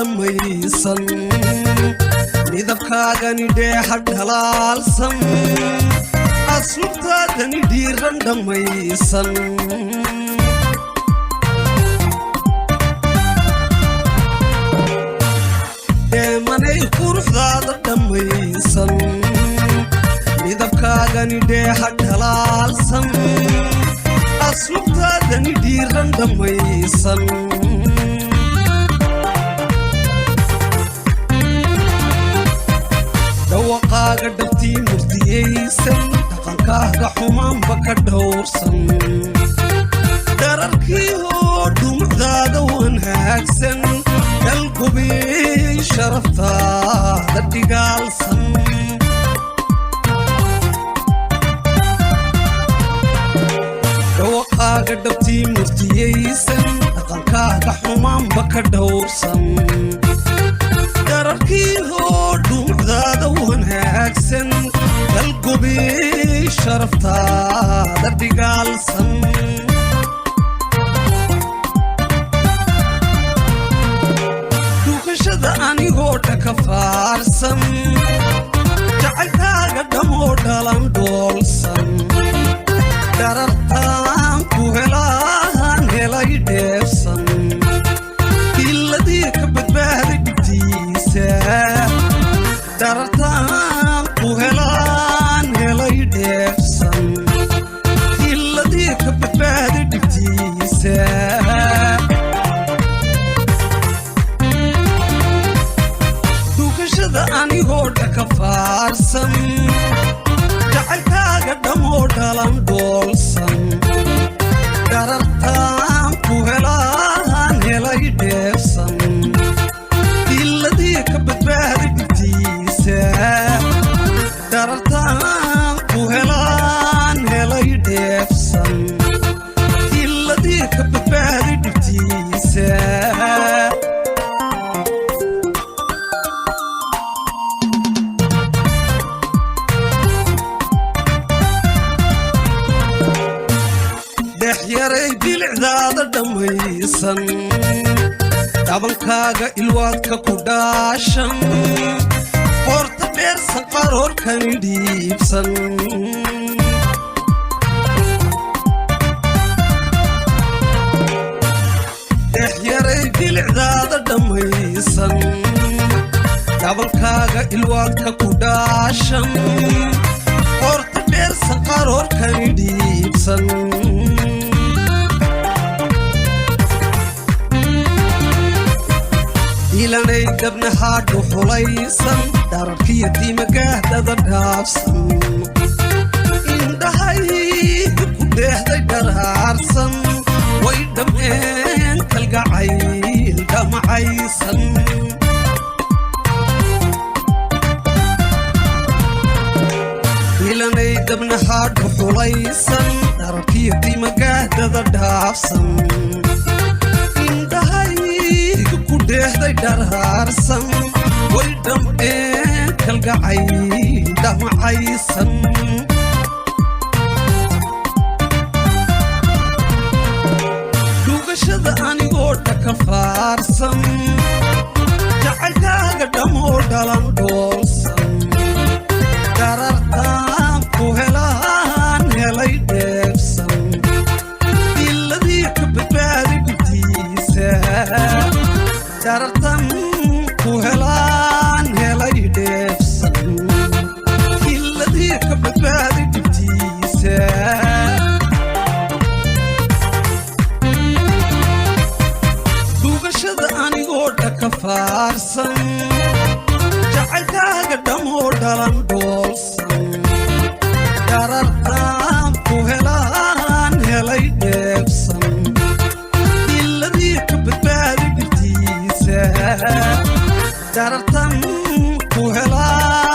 دميسن midabkaagani dheexad halaalsan asluubtaadani dhiiran dhammaysan deemanay quruxdaada dhammaysan midabkaagani dheexad halaalsan asluubtaadani dhiiran dhammaysan dawaqaaga dhabtii murdiyaysan dhaqankaaga xumaanba ka dhowrsan dhararkii oo dhumucdaada wanaagsan dalgubii sharaftaada dhigaalsan dawaqaaga dhabtii murdiyaysan dhaqankaaga xumaanba ka dhowrsan dhararkii oo dhumucdaada wanaagsan dalgubii sharaftaada dhigaalsan dhukashada anigoo dhaka faarsan jacaylkaaga dhamoo dhalan dhoolsan dharartaan ku helaan helay dheefsan iladii ka badbaaday darartaan ku helaan helay dheefsan iladii ka badbaaday dhibtiisa dhukashada anigoo dhaka faarsan jacaylkaaga dhamoo dhalan dhoolsan darartaan ku helaan helay dheefsan ka badbaaday dhibtiisa darartaan ku helaan helay dheefsan iladii ka badbaaday dhibtiisa dhexyaray bilicdaada dhammaysan dhabankaaga ilwaadka ku dhaashan qoorta dheersan qaroorkani dhiibsan dhexyaray bilicdaada dhammaysan dhabankaaga ilwaadka ku dhaashan qoorta dheersan qaroorkani dhiibsan ilanay gabnahaadhu xulaysan dhararkiyo diimagaahdada dhaafsan indhahay ku dheehday dharaarsan way dhammeen kalgacayl dhamacaysan ilanay gabnahaadhu xulaysan dhararkiyo diimagaahdada dhaafsan dheehday dharaarsan way dhammeen kalgacayl dhamacaysan dhugashada anigoo dhaka faarsan jacaylkaaga dhamoo dhalan dhoolsan darartaan ku helaan helay dheefsan iladii ka badbaaday dhibtiisa darartan ku helaan helay dheefsan iladii ka badbaaday dhibtiisa dhugashada anigoo dhaka faarsan jacaylkaaga dhamoo dhalan dhoolsan darartaan ku helaan helay dheefsan iladii ka badbaaday darartan ku helaan